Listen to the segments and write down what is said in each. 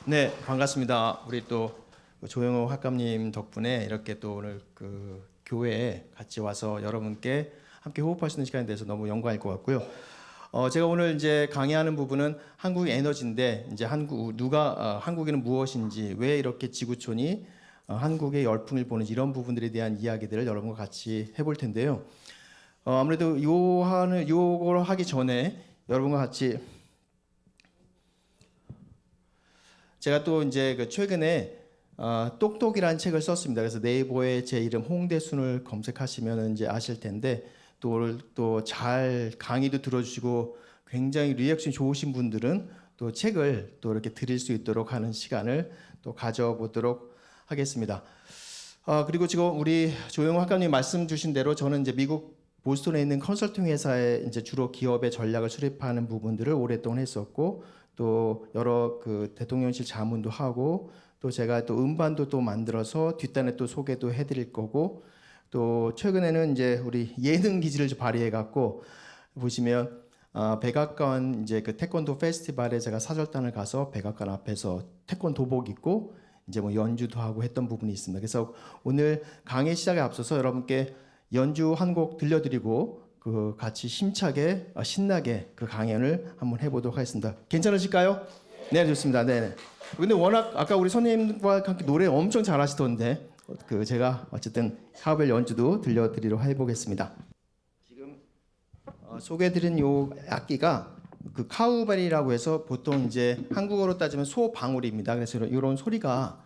네, 반갑습니다. 우리 또 조영호 학감님 덕분에 이렇게 또 오늘 그 교회에 같이 와서 여러분께 함께 호흡할 수 있는 시간이 돼서 너무 영광일 것 같고요. 제가 오늘 이제 강의하는 부분은 한국 에너지인데 이제 한국에는 무엇인지 왜 이렇게 지구촌이 한국의 열풍을 보는지 이런 부분들에 대한 이야기들을 여러분과 같이 해볼 텐데요. 아무래도 요걸 하기 전에 여러분과 같이 제가 또 이제 그 최근에 똑똑이라는 책을 썼습니다. 그래서 네이버에 제 이름 홍대순을 검색하시면 이제 아실 텐데 또 잘 강의도 들어주시고 굉장히 리액션이 좋으신 분들은 또 책을 또 이렇게 드릴 수 있도록 하는 시간을 또 가져보도록 하겠습니다. 그리고 지금 우리 조영호 학감님 말씀 주신 대로 저는 이제 미국 보스턴에 있는 컨설팅 회사에 이제 주로 기업의 전략을 수립하는 부분들을 오랫동안 했었고 또 여러 그 대통령실 자문도 하고 또 제가 또 음반도 또 만들어서 뒷단에 또 소개도 해드릴 거고 또 최근에는 이제 우리 예능 기질을 좀 발휘해 갖고 보시면 백악관 이제 그 태권도 페스티벌에 제가 사절단을 가서 백악관 앞에서 태권도복 입고 이제 뭐 연주도 하고 했던 부분이 있습니다. 그래서 오늘 강의 시작에 앞서서 여러분께 연주 한 곡 들려드리고 그 같이 힘차게 신나게 그 강연을 한번 해보도록 하겠습니다. 괜찮으실까요? 네, 좋습니다. 네. 근데 워낙 아까 우리 선생님과 함께 노래 엄청 잘하시던데 그 제가 어쨌든 카우벨 연주도 들려드리도록 해보겠습니다. 지금 소개해드린 요 악기가 그 카우벨이라고 해서 보통 이제 한국어로 따지면 소방울입니다. 그래서 이런 소리가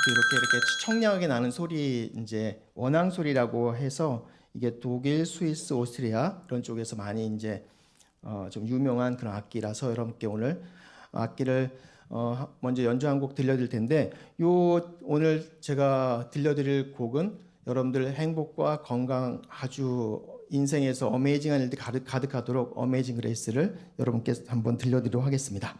이렇게 청량하게 나는 소리 이제 원앙 소리라고 해서 이게 독일, 스위스, 오스트리아 이런 쪽에서 많이 이제 좀 유명한 그런 악기라서 여러분께 오늘 악기를 먼저 연주 한 곡 들려드릴 텐데 오늘 제가 들려드릴 곡은 여러분들 행복과 건강 아주 인생에서 어메이징한 일들이 가득하도록 어메이징 그레이스를 여러분께 한번 들려드리도록 하겠습니다.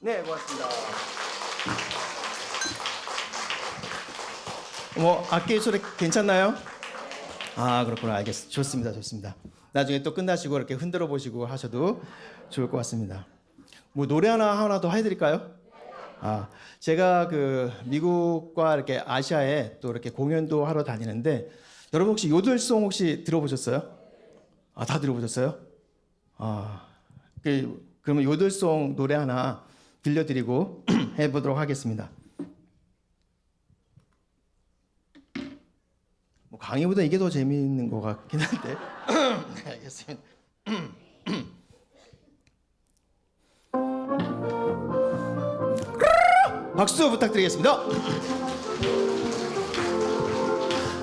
네, 고맙습니다. 악기 소리 괜찮나요? 그렇구나. 알겠습니다. 좋습니다. 좋습니다. 나중에 또 끝나시고 이렇게 흔들어 보시고 하셔도 좋을 것 같습니다. 노래 하나 더 해드릴까요? 제가 그 미국과 이렇게 아시아에 또 이렇게 공연도 하러 다니는데 여러분 혹시 요들송 혹시 들어보셨어요? 다 들어보셨어요? 그러면 요들송 노래 하나 들려드리고 해보도록 하겠습니다. 강의보다 이게 더 재미있는 것 같긴 한데. 네, 알겠습니다. 박수 부탁드리겠습니다.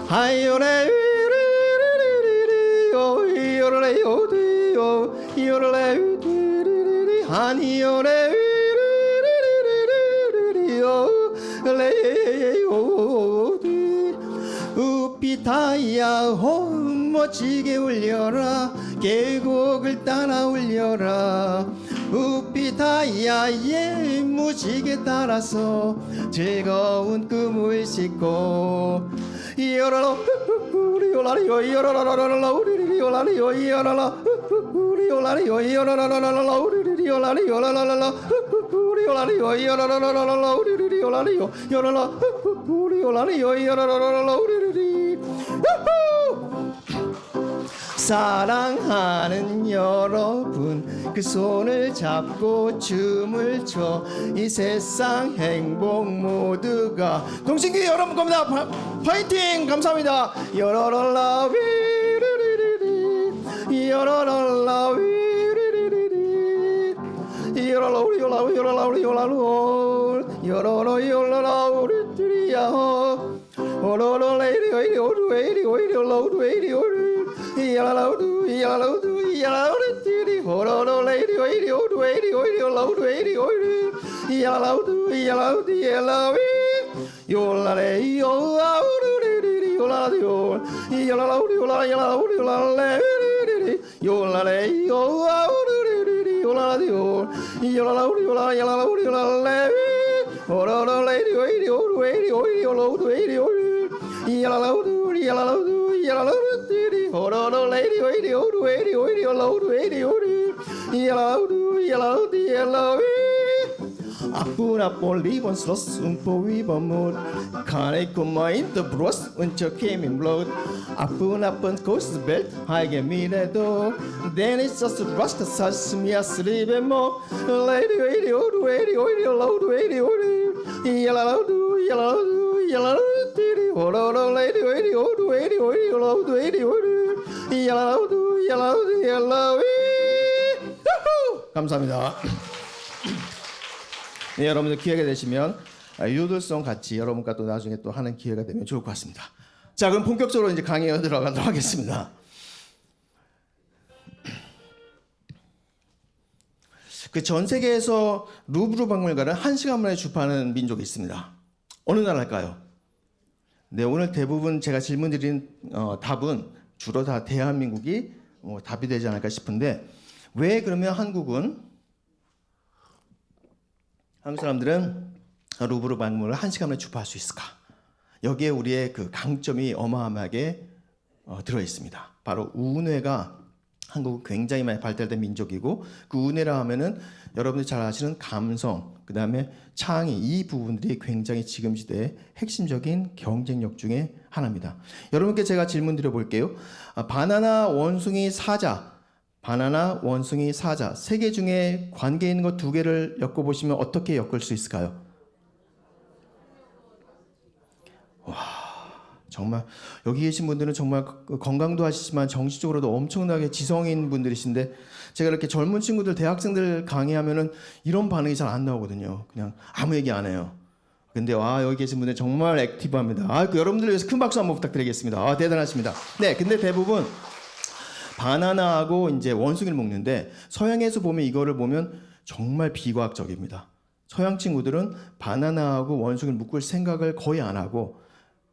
하이오레 요라라요 요라라요 아니요래 레요 우피타야 멋지게 울려라 계곡을 따라 울려라 우피타야 무지개 따라서 즐거운 꿈을 싣고 이어라라 우리 요라리요 이어라라라라 우리 요라리요 이어라라 우리 요라리요 이어라라라라 우리 요라리요 요라라라라 우리 요라리요 이어라라라라 우리 요라리요 요라라 우리 요라리요 이어라라라라 우리 사랑하는 여러분 그 손을 잡고 춤을 춰 이 세상 행복 모두가 동신기 여러분 겁니다. 파이팅 감사합니다. 여러랄라 위리리리 여러랄라 위리리리 여러라 우리 요라 요라라 우리 요라로 여러라 요라라 우리 둘이야 오로로 레이리 오이리 오루 에이리 오이리 올라우루 에이리 오루 이야라우두 이야라우두 이야라우리 띠리 오로로 레이리 오이리 오루 에이리 오이리 올라우루 에이리 오이리 이야라우두 이야라우두 이야라위 요라레 요아우루리리 요라라요 이야라우리 요라라 이야라우리 요라레리리 요라레 요아우루리리 요라라요 이야라우리 요라라 이야라우리 요라레 오로로 레이리 오이리 오루 에이리 오이리 올라우루 에이리 오이리 이야라우두 이야라우두 이야라우리 띠리 오로로 레이리 오이리 오루 에이리 오이리 올라우루 에이리 오이리 이야라우두 이야라우두 이야라위 아프나 볼리본 슬러스 음포 위번 문 카네 쿠마인 더 브로스 운처 케이밍 블로드 아프나 번 코스 벨 하이게 미네도 데니스 저스 러스트 사스미아 슬리베 모 레이리 오이리 오루 에이리 오이리 올라우루 에이리 오이리 이야라우두 이야라우두 이야라우리 띠리 오로로 레이리 오이리 오루 에이리 오이리 올라우루 에이리 오이리 이야라우두 이야라우두 이야라위 감사합니다. 네, 여러분들 기회가 되시면 유들송 같이 여러분과 또 나중에 또 하는 기회가 되면 좋을 것 같습니다. 자, 그럼 본격적으로 이제 강의에 들어가도록 하겠습니다. 그 전 세계에서 루브르 박물관을 1시간 만에 주파하는 민족이 있습니다. 어느 나라일까요? 네, 오늘 대부분 제가 질문 드린 답은 주로 다 대한민국이 답이 되지 않을까 싶은데 왜 그러면 한국 사람들은 루브르 박물관을 1시간 만에 주파할 수 있을까? 여기에 우리의 그 강점이 어마어마하게 들어 있습니다. 바로 우뇌가 한국은 굉장히 많이 발달된 민족이고 그 우뇌라 하면은 여러분들이 잘 아시는 감성, 그 다음에 창의 이 부분들이 굉장히 지금 시대의 핵심적인 경쟁력 중에 하나입니다. 여러분께 제가 질문 드려볼게요. 바나나, 원숭이, 사자, 바나나, 원숭이, 사자 세 개 중에 관계 있는 것 2개를 엮어보시면 어떻게 엮을 수 있을까요? 와, 정말 여기 계신 분들은 정말 건강도 하시지만 정신적으로도 엄청나게 지성인 분들이신데 제가 이렇게 젊은 친구들, 대학생들 강의하면은 이런 반응이 잘 안 나오거든요. 그냥 아무 얘기 안 해요. 근데 여기 계신 분들 정말 액티브합니다. 여러분들 위해서 큰 박수 한번 부탁드리겠습니다. 대단하십니다. 네, 근데 대부분 바나나하고 이제 원숭이를 먹는데 서양에서 보면 이거를 보면 정말 비과학적입니다. 서양 친구들은 바나나하고 원숭이를 묶을 생각을 거의 안 하고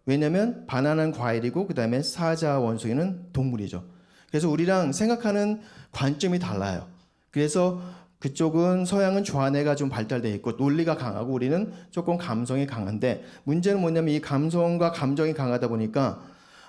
왜냐하면 바나나는 과일이고 그 다음에 사자, 원숭이는 동물이죠. 그래서 우리랑 생각하는 관점이 달라요. 그래서 그쪽은 서양은 좌뇌가 좀 발달되어 있고 논리가 강하고 우리는 조금 감성이 강한데 문제는 뭐냐면 이 감성과 감정이 강하다 보니까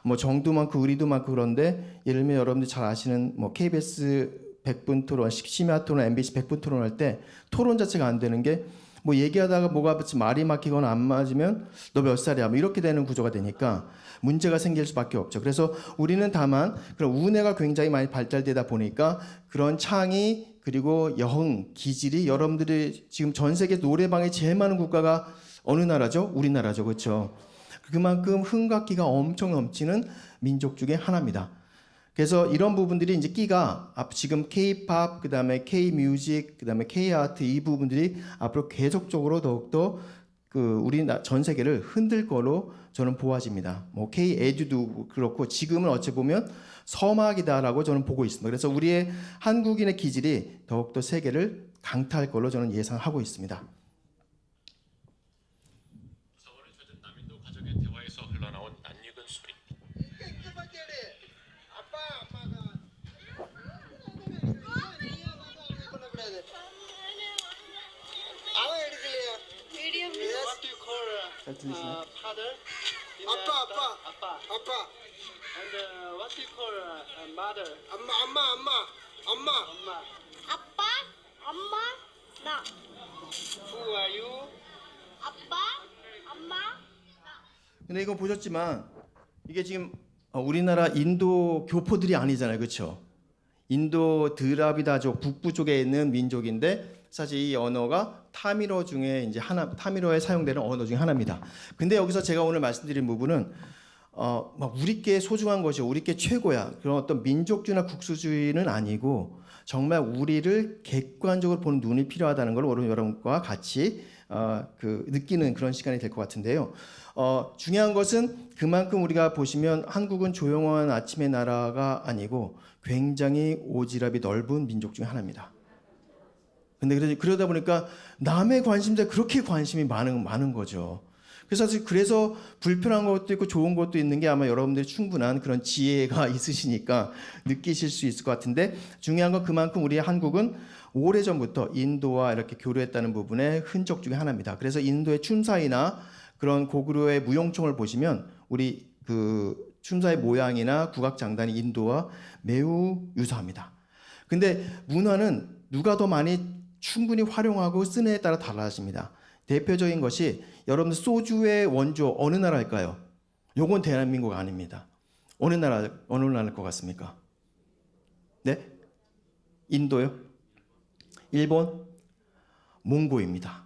뭐 정도 많고 의리도 많고 그런데 예를 들면 여러분들 잘 아시는 뭐 KBS 100분 토론, 심야 토론, MBC 100분 토론할 때 토론 자체가 안 되는 게 뭐 얘기하다가 뭐가 말이 막히거나 안 맞으면 너 몇 살이야 뭐 이렇게 되는 구조가 되니까 문제가 생길 수밖에 없죠. 그래서 우리는 다만 그런 우뇌가 굉장히 많이 발달되다 보니까 그런 창의 그리고 여흥, 기질이 여러분들이 지금 전 세계 노래방에 제일 많은 국가가 어느 나라죠? 우리나라죠. 그렇죠? 그만큼 흥각기가 엄청 넘치는 민족 중에 하나입니다. 그래서 이런 부분들이 이제 끼가 지금 K-팝, 그다음에 K-뮤직, 그다음에 K-아트 이 부분들이 앞으로 계속적으로 더욱더 우리 전 세계를 흔들 거로 저는 보아집니다. 뭐 K-에듀도 그렇고 지금은 어찌 보면 서막이다라고 저는 보고 있습니다. 그래서 우리의 한국인의 기질이 더욱더 세계를 강타할 걸로 저는 예상하고 있습니다. 서울을 찾은 남인도 가족의 대화에서 흘러나온 낯익은 소리. What do you call father? 아빠. And what do you call mother? 엄마. 아빠, 엄마, 나. Who are you? 아빠, 엄마, 나. 근데 이거 보셨지만 이게 지금 우리나라 인도 교포들이 아니잖아요, 그렇죠? 인도 드라비다족 북부 쪽에 있는 민족인데 사실 이 언어가 타미로 중에 이제 타미로에 사용되는 언어 중에 하나입니다. 근데 여기서 제가 오늘 말씀드린 부분은 막 우리께 소중한 것이 우리께 최고야 그런 어떤 민족주의나 국수주의는 아니고 정말 우리를 객관적으로 보는 눈이 필요하다는 걸 오늘 여러분과 같이 느끼는 그런 시간이 될 것 같은데요. 중요한 것은 그만큼 우리가 보시면 한국은 조용한 아침의 나라가 아니고 굉장히 오지랖이 넓은 민족 중에 하나입니다. 근데 그러다 보니까 남의 관심사에 그렇게 관심이 많은 거죠. 그래서 불편한 것도 있고 좋은 것도 있는 게 아마 여러분들이 충분한 그런 지혜가 있으시니까 느끼실 수 있을 것 같은데 중요한 건 그만큼 우리 한국은 오래전부터 인도와 이렇게 교류했다는 부분의 흔적 중에 하나입니다. 그래서 인도의 춤사위나 그런 고구려의 무용총을 보시면 우리 그 춤사위 모양이나 국악 장단이 인도와 매우 유사합니다. 근데 문화는 누가 더 많이 충분히 활용하고 쓰느냐에 따라 달라집니다. 대표적인 것이 여러분들 소주의 원조 어느 나라일까요? 요건 대한민국 아닙니다. 어느 나라일 것 같습니까? 네? 인도요? 일본? 몽고입니다.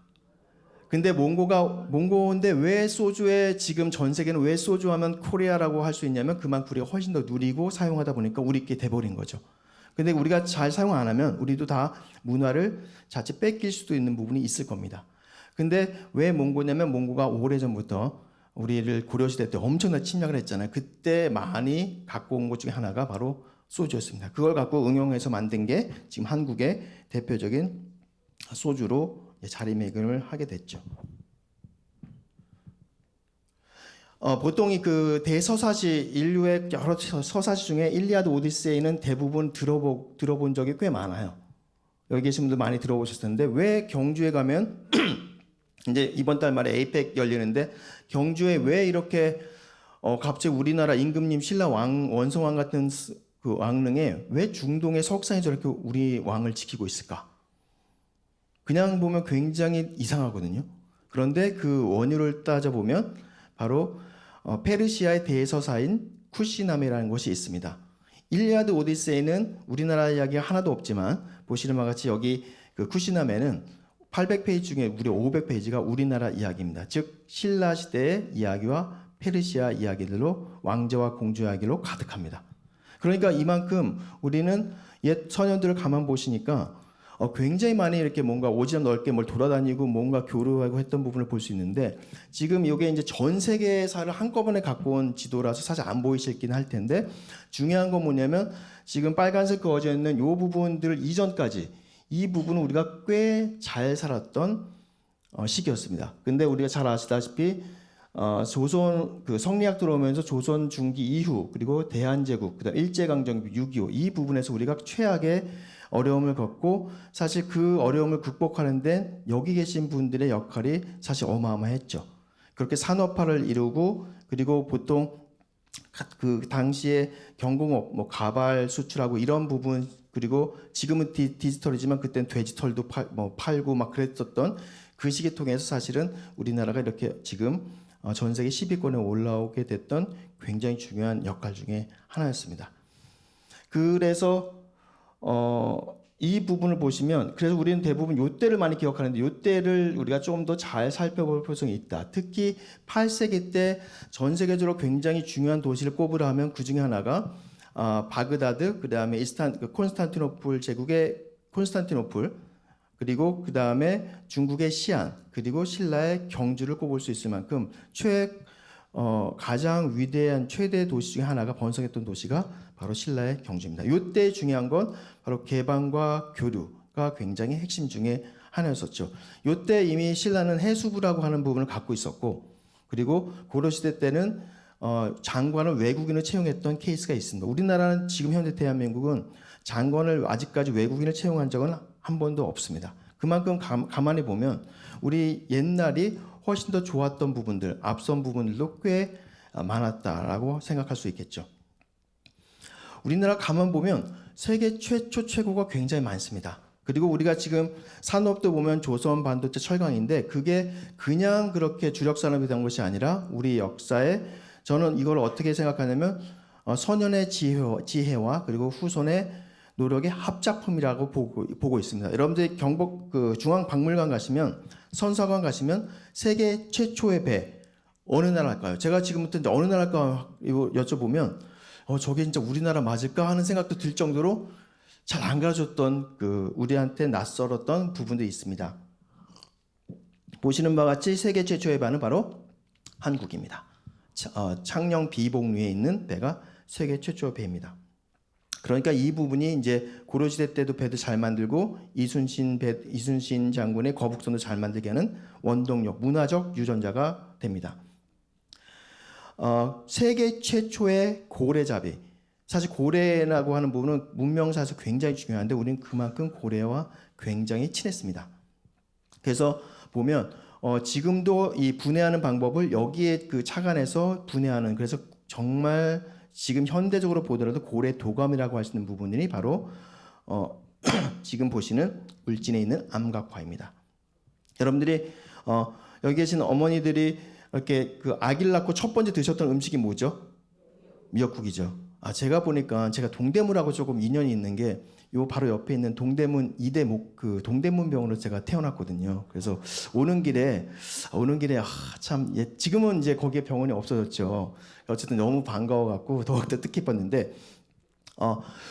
근데 몽고인데 왜 소주에 지금 전 세계는 왜 소주 하면 코리아라고 할 수 있냐면 그만큼 우리가 훨씬 더 누리고 사용하다 보니까 우리께 돼버린 거죠. 근데 우리가 잘 사용 안 하면 우리도 다 문화를 자칫 뺏길 수도 있는 부분이 있을 겁니다. 근데 왜 몽고냐면 몽고가 오래전부터 우리를 고려시대 때 엄청나게 침략을 했잖아요. 그때 많이 갖고 온 것 중에 하나가 바로 소주였습니다. 그걸 갖고 응용해서 만든 게 지금 한국의 대표적인 소주로 자리매김을 하게 됐죠. 보통 그 대서사시 인류의 여러 서사시 중에 일리아드 오디세이는 대부분 들어본 적이 꽤 많아요. 여기 계신 분들 많이 들어보셨을 텐데 왜 경주에 가면 이제 이번 달 말에 에이펙 열리는데 경주에 왜 이렇게 갑자기 우리나라 임금님 신라 원성왕 같은 그 왕릉에 왜 중동의 석상이 저렇게 우리 왕을 지키고 있을까? 그냥 보면 굉장히 이상하거든요. 그런데 그 원유를 따져보면 바로 페르시아의 대서사인 쿠시나메라는 곳이 있습니다. 일리아드 오디세이는 우리나라 이야기가 하나도 없지만 보시는 바와 같이 여기 그 쿠시나메는 800페이지 중에 무려 500페이지가 우리나라 이야기입니다. 즉 신라 시대의 이야기와 페르시아 이야기들로 왕자와 공주 이야기로 가득합니다. 그러니까 이만큼 우리는 옛 선현들을 가만 보시니까 굉장히 많이 이렇게 뭔가 오지랖 넓게 뭘 돌아다니고 뭔가 교류하고 했던 부분을 볼 수 있는데 지금 이게 이제 전 세계사를 한꺼번에 갖고 온 지도라서 사실 안 보이시긴 할 텐데 중요한 건 뭐냐면 지금 빨간색 그어져 있는 이 부분들 이전까지 이 부분은 우리가 꽤 잘 살았던 시기였습니다. 근데 우리가 잘 아시다시피 조선 그 성리학 들어오면서 조선 중기 이후 그리고 대한제국 그다음 일제강점기 6.25 이 부분에서 우리가 최악의 어려움을 겪고 사실 그 어려움을 극복하는 데 여기 계신 분들의 역할이 사실 어마어마했죠. 그렇게 산업화를 이루고 그리고 보통 그 당시에 경공업 뭐 가발 수출하고 이런 부분 그리고 지금은 디지털이지만 그때는 돼지털도 팔고 막 그랬었던 그 시기 통해서 사실은 우리나라가 이렇게 지금 전 세계 10위권에 올라오게 됐던 굉장히 중요한 역할 중에 하나였습니다. 그래서 이 부분을 보시면 그래서 우리는 대부분 요때를 많이 기억하는데 요때를 우리가 조금 더 잘 살펴볼 필요성이 있다. 특히 8세기 때 전 세계적으로 굉장히 중요한 도시를 꼽으라 하면 그 중에 하나가 바그다드 그다음에 콘스탄티노플 제국의 콘스탄티노플 그리고 그 다음에 중국의 시안, 그리고 신라의 경주를 꼽을 수 있을 만큼 가장 위대한 최대 도시 중에 하나가 번성했던 도시가 바로 신라의 경주입니다. 이때 중요한 건 바로 개방과 교류가 굉장히 핵심 중에 하나였었죠. 이때 이미 신라는 해수부라고 하는 부분을 갖고 있었고, 그리고 고려시대 때는 장관을 외국인을 채용했던 케이스가 있습니다. 우리나라는 지금 현재 대한민국은 장관을 아직까지 외국인을 채용한 적은 한 번도 없습니다. 그만큼 가만히 보면 우리 옛날이 훨씬 더 좋았던 부분들, 앞선 부분들도 꽤 많았다라고 생각할 수 있겠죠. 우리나라 가만 보면 세계 최초 최고가 굉장히 많습니다. 그리고 우리가 지금 산업도 보면 조선, 반도체, 철강인데 그게 그냥 그렇게 주력 산업이 된 것이 아니라 우리 역사에 저는 이걸 어떻게 생각하냐면 선현의 지혜와 그리고 후손의 노력의 합작품이라고 보고 있습니다. 여러분들 경복 중앙박물관 가시면 선사관 가시면 세계 최초의 배 어느 나라일까요? 제가 지금부터 이제 어느 나라일까 여쭤보면 저게 진짜 우리나라 맞을까 하는 생각도 들 정도로 잘 안 가르쳤던 우리한테 낯설었던 부분도 있습니다. 보시는 바와 같이 세계 최초의 배는 바로 한국입니다. 창녕 비봉리에 있는 배가 세계 최초의 배입니다. 그러니까 이 부분이 이제 고려시대 때도 배도 잘 만들고 이순신 장군의 거북선도 잘 만들게 하는 원동력, 문화적 유전자가 됩니다. 세계 최초의 고래잡이. 사실 고래라고 하는 부분은 문명사에서 굉장히 중요한데 우리는 그만큼 고래와 굉장히 친했습니다. 그래서 보면 지금도 이 분해하는 방법을 여기에 착안해서 분해하는, 그래서 정말 지금 현대적으로 보더라도 고래 도감이라고 할 수 있는 부분이 바로 지금 보시는 울진에 있는 암각화입니다. 여러분들이 여기 계신 어머니들이 이렇게 아기를 낳고 첫 번째 드셨던 음식이 뭐죠? 미역국이죠. 제가 보니까 제가 동대문하고 조금 인연이 있는 게 요 바로 옆에 있는 동대문 동대문병원으로 제가 태어났거든요. 그래서 오는 길에 참 지금은 이제 거기에 병원이 없어졌죠. 어쨌든 너무 반가워갖고 더욱더 뜻깊었는데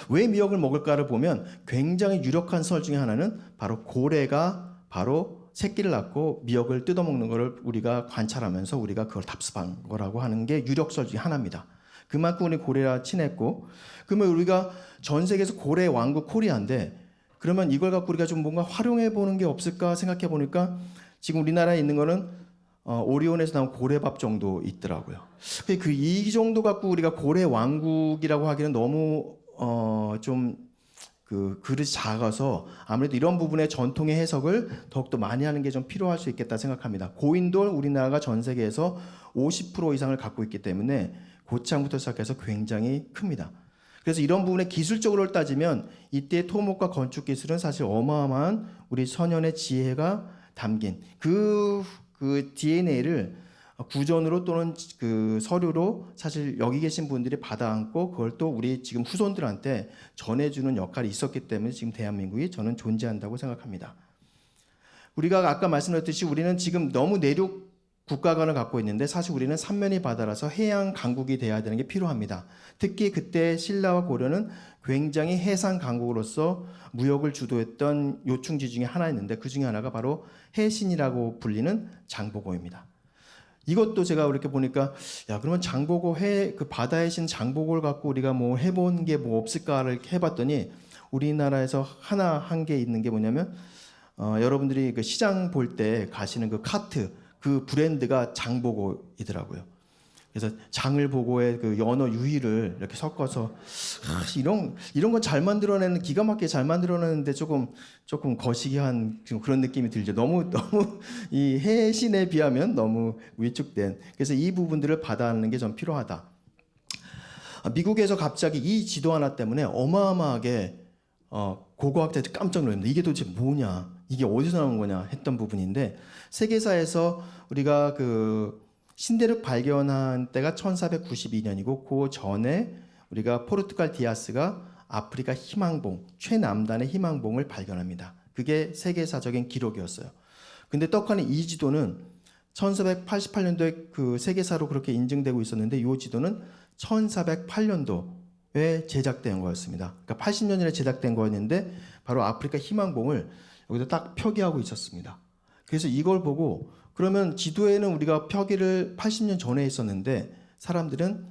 왜 미역을 먹을까를 보면 굉장히 유력한 설 중에 하나는 바로 고래가 바로 새끼를 낳고 미역을 뜯어먹는 것을 우리가 관찰하면서 우리가 그걸 답습한 거라고 하는 게 유력설 중에 하나입니다. 그만큼 우리 고래와 친했고, 그러면 우리가 전 세계에서 고래 왕국 코리아인데 그러면 이걸 갖고 우리가 좀 뭔가 활용해 보는 게 없을까 생각해 보니까 지금 우리나라에 있는 거는 오리온에서 나온 고래밥 정도 있더라고요. 이 정도 갖고 우리가 고래 왕국이라고 하기는 너무 그릇이 작아서 아무래도 이런 부분의 전통의 해석을 더욱더 많이 하는 게 좀 필요할 수 있겠다 생각합니다. 고인돌 우리나라가 전 세계에서 50% 이상을 갖고 있기 때문에 고창부터 시작해서 굉장히 큽니다. 그래서 이런 부분에 기술적으로 따지면 이때 토목과 건축 기술은 사실 어마어마한 우리 선현의 지혜가 담긴 그 DNA를 구전으로 또는 서류로 사실 여기 계신 분들이 받아안고 그걸 또 우리 지금 후손들한테 전해주는 역할이 있었기 때문에 지금 대한민국이 저는 존재한다고 생각합니다. 우리가 아까 말씀드렸듯이 우리는 지금 너무 내륙 국가관을 갖고 있는데 사실 우리는 삼면이 바다라서 해양 강국이 돼야 되는 게 필요합니다. 특히 그때 신라와 고려는 굉장히 해상 강국으로서 무역을 주도했던 요충지 중에 하나였는데 그 중에 하나가 바로 해신이라고 불리는 장보고입니다. 이것도 제가 이렇게 보니까 그러면 장보고 바다의 신 장보고를 갖고 우리가 뭐 해본 게 뭐 없을까를 해봤더니 우리나라에서 한 게 있는 게 뭐냐면 여러분들이 시장 볼 때 가시는 카트 그 브랜드가 장보고이더라고요. 그래서 장을 보고의 연어 유희를 이렇게 섞어서 이런 건 잘 만들어내는 기가 막히게 잘 만들어내는데 조금 거시기한 그런 느낌이 들죠. 너무 이 해신에 비하면 너무 위축된. 그래서 이 부분들을 받아내는 게 좀 필요하다. 미국에서 갑자기 이 지도 하나 때문에 어마어마하게 고고학자들이 깜짝 놀랍니다. 이게 도대체 뭐냐, 이게 어디서 나온 거냐 했던 부분인데 세계사에서 우리가 신대륙 발견한 때가 1492년이고 그 전에 우리가 포르투갈 디아스가 아프리카 희망봉 최남단의 희망봉을 발견합니다. 그게 세계사적인 기록이었어요. 근데 떡하니 이 지도는 1488년도에 세계사로 그렇게 인증되고 있었는데 이 지도는 1408년도에 제작된 거였습니다. 그러니까 80년 전에 제작된 거였는데 바로 아프리카 희망봉을 여기다 딱 표기하고 있었습니다. 그래서 이걸 보고 그러면 지도에는 우리가 표기를 80년 전에 했었는데 사람들은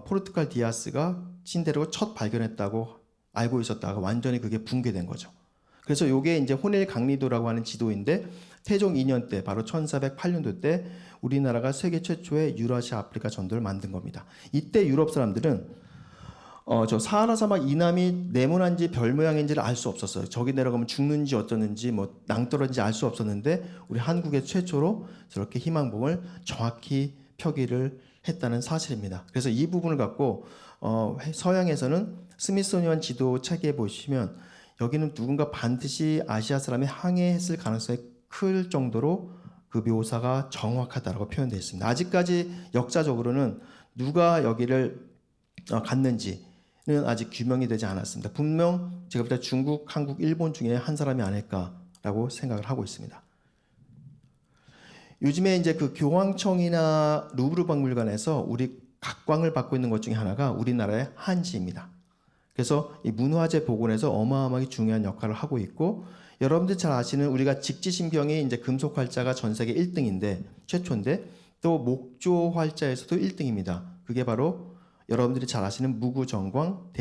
포르투갈 디아스가 신대륙을 첫 발견했다고 알고 있었다가 완전히 그게 붕괴된 거죠. 그래서 이게 이제 호넬 강리도라고 하는 지도인데 태종 2년 때 바로 1408년도 때 우리나라가 세계 최초의 유라시아 아프리카 전도를 만든 겁니다. 이때 유럽 사람들은 저 사하라 사막 이남이 네모난지 별 모양인지를 알 수 없었어요. 저기 내려가면 죽는지 어쩌는지 뭐 낭떠러진지 알 수 없었는데 우리 한국의 최초로 저렇게 희망봉을 정확히 표기를 했다는 사실입니다. 그래서 이 부분을 갖고 서양에서는 스미소니언 지도 책에 보시면 여기는 누군가 반드시 아시아 사람이 항해했을 가능성이 클 정도로 그 묘사가 정확하다라고 표현되어 있습니다. 아직까지 역사적으로는 누가 여기를 갔는지는 아직 규명이 되지 않았습니다. 분명 제가 볼 때 중국, 한국, 일본 중에 한 사람이 아닐까라고 생각을 하고 있습니다. 요즘에 이제 그 교황청이나 루브르 박물관에서 우리 각광을 받고 있는 것 중에 하나가 우리나라의 한지입니다. 그래서 이 문화재 복원에서 어마어마하게 중요한 역할을 하고 있고 여러분들 잘 아시는 우리가 직지신경이 이제 금속 활자가 전 세계 1등인데 최초인데 또 목조 활자에서도 1등입니다. 그게 바로 여러분들이 잘 아시는 무구정광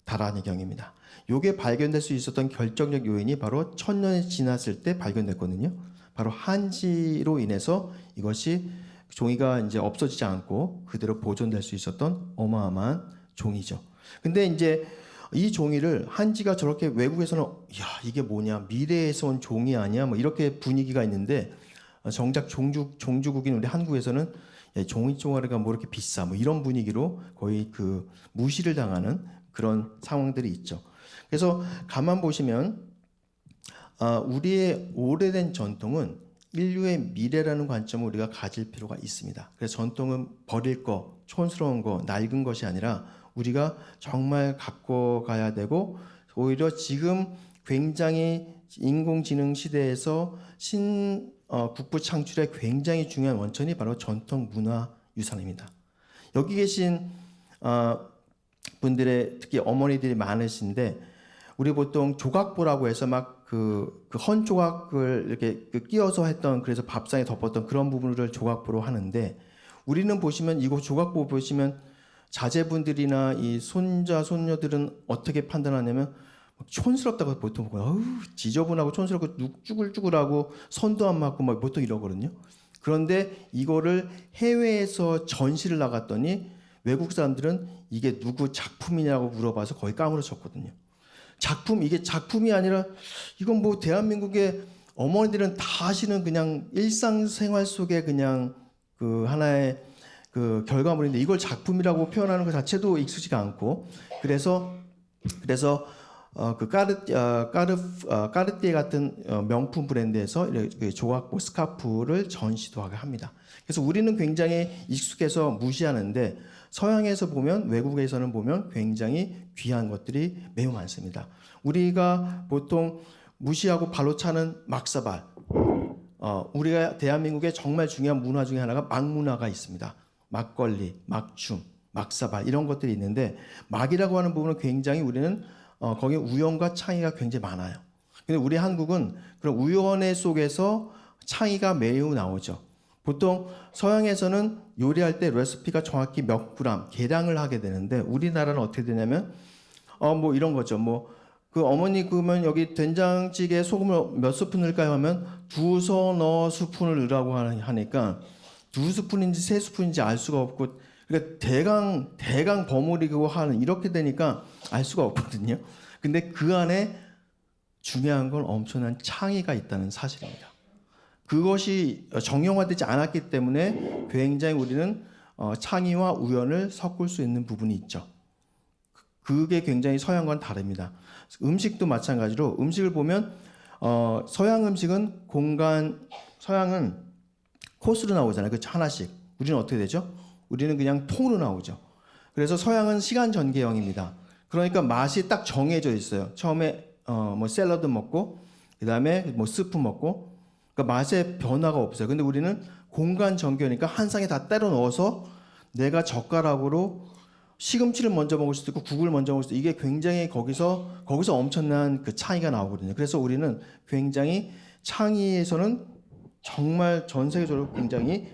대다란이경입니다. 이게 발견될 수 있었던 결정적 요인이 바로 1000년이 지났을 때 발견됐거든요. 바로 한지로 인해서 이것이 종이가 이제 없어지지 않고 그대로 보존될 수 있었던 어마어마한 종이죠. 근데 이제 이 종이를 한지가 저렇게 외국에서는 야 이게 뭐냐 미래에서 온 종이 아니야 뭐 이렇게 분위기가 있는데 정작 종주국인 우리 한국에서는 야, 종이 종아리가 뭐 이렇게 비싸 뭐 이런 분위기로 거의 그 무시를 당하는 그런 상황들이 있죠. 그래서 가만 보시면 우리의 오래된 전통은 인류의 미래라는 관점을 우리가 가질 필요가 있습니다. 그래서 전통은 버릴 거, 촌스러운 거, 낡은 것이 아니라 우리가 정말 갖고 가야 되고 오히려 지금 굉장히 인공지능 시대에서 국부 창출의 굉장히 중요한 원천이 바로 전통 문화 유산입니다. 여기 계신 분들의 특히 어머니들이 많으신데 우리 보통 조각보라고 해서 막 그 헌 조각을 이렇게 끼워서 했던 그래서 밥상에 덮었던 그런 부분을 조각보로 하는데 우리는 보시면 이거 조각보 보시면 자제분들이나 이 손자 손녀들은 어떻게 판단하냐면 촌스럽다고 보통 보고 지저분하고 촌스럽고 쭈글쭈글하고 선도 안 맞고 막 보통 이러거든요. 그런데 이거를 해외에서 전시를 나갔더니 외국 사람들은 이게 누구 작품이냐고 물어봐서 거의 까무러쳤거든요. 이게 작품이 아니라 이건 뭐 대한민국의 어머니들은 다 아시는 그냥 일상생활 속에 그냥 그 하나의 그 결과물인데 이걸 작품이라고 표현하는 것 자체도 익숙지가 않고 그래서 그 까르띠에 같은 명품 브랜드에서 이렇게 조각보 스카프를 전시도 하게 합니다. 그래서 우리는 굉장히 익숙해서 무시하는데 서양에서 보면 외국에서는 보면 굉장히 귀한 것들이 매우 많습니다. 우리가 보통 무시하고 발로 차는 막사발. 우리가 대한민국의 정말 중요한 문화 중에 하나가 막문화가 있습니다. 막걸리, 막춤, 막사발 이런 것들이 있는데 막이라고 하는 부분은 굉장히 우리는 거기 우연과 창의가 굉장히 많아요. 근데 우리 한국은 그런 우연의 속에서 창의가 매우 나오죠. 보통 서양에서는 요리할 때 레시피가 정확히 몇 그램 계량을 하게 되는데 우리나라는 어떻게 되냐면 뭐 이런 거죠. 뭐 그 어머니 그러면 여기 된장찌개에 소금을 몇 스푼 넣을까요 하면 두서너 스푼을 넣으라고 하니까 2스푼인지 3스푼인지 알 수가 없고 그러니까 대강 버무리고 하는 이렇게 되니까 알 수가 없거든요. 근데 그 안에 중요한 건 엄청난 창의가 있다는 사실입니다. 그것이 정형화되지 않았기 때문에 굉장히 우리는 창의와 우연을 섞을 수 있는 부분이 있죠. 그게 굉장히 서양과는 다릅니다. 음식도 마찬가지로 음식을 보면 서양 음식은 서양은 코스로 나오잖아요. 그 하나씩. 우리는 어떻게 되죠? 우리는 그냥 통으로 나오죠. 그래서 서양은 시간 전개형입니다. 그러니까 맛이 딱 정해져 있어요. 처음에 뭐 샐러드 먹고 그다음에 뭐 스프 먹고 그러니까 맛의 변화가 없어요. 근데 우리는 공간 전개니까 한 상에 다 때려 넣어서 내가 젓가락으로 시금치를 먼저 먹을 수도 있고 국을 먼저 먹을 수도 있고, 이게 굉장히 거기서 엄청난 그 차이가 나오거든요. 그래서 우리는 굉장히 창의에서는 정말 전 세계적으로 굉장히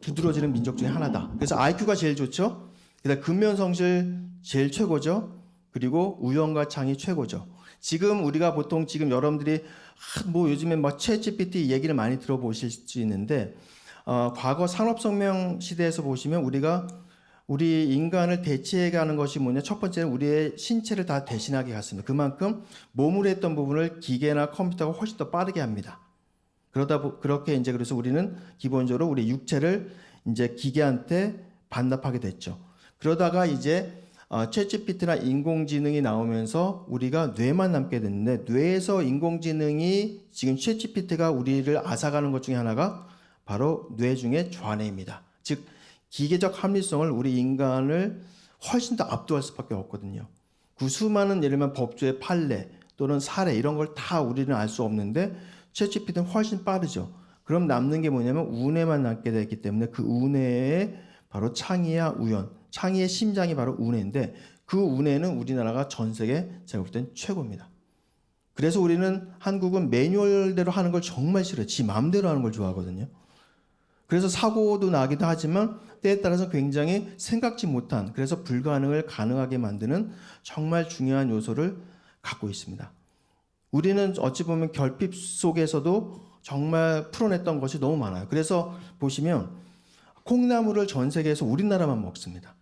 두드러지는 민족 중에 하나다. 그래서 IQ가 제일 좋죠. 그다음 근면성실 제일 최고죠. 그리고 우연과 창의 최고죠. 지금 우리가 보통 지금 여러분들이 뭐 요즘에 막 챗GPT 얘기를 많이 들어보실 수 있는데, 과거 산업혁명 시대에서 보시면 우리 인간을 대체해가는 것이 뭐냐? 첫 번째는 우리의 신체를 다 대신하게 갔습니다. 그만큼 몸으로 했던 부분을 기계나 컴퓨터가 훨씬 더 빠르게 합니다. 그렇게 이제 그래서 우리는 기본적으로 우리 육체를 이제 기계한테 반납하게 됐죠. 그러다가 이제 챗GPT나 인공지능이 나오면서 우리가 뇌만 남게 됐는데, 뇌에서 인공지능이 지금 챗GPT가 우리를 앗아가는 것 중에 하나가 바로 뇌 중에 좌뇌입니다. 즉 기계적 합리성을 우리 인간을 훨씬 더 압도할 수밖에 없거든요. 그 수많은 예를 들면 법조의 판례 또는 사례 이런 걸 다 우리는 알 수 없는데 챗GPT는 훨씬 빠르죠. 그럼 남는 게 뭐냐면 우뇌만 남게 되기 때문에 그 우뇌에 바로 창의와 우연, 창의의 심장이 바로 우뇌인데, 그 우뇌는 우리나라가 전 세계 제가 볼 땐 최고입니다. 그래서 우리는 한국은 매뉴얼대로 하는 걸 정말 싫어요. 지 마음대로 하는 걸 좋아하거든요. 그래서 사고도 나기도 하지만 때에 따라서 굉장히 생각지 못한, 그래서 불가능을 가능하게 만드는 정말 중요한 요소를 갖고 있습니다. 우리는 어찌 보면 결핍 속에서도 정말 풀어냈던 것이 너무 많아요. 그래서 보시면 콩나물을 전 세계에서 우리나라만 먹습니다.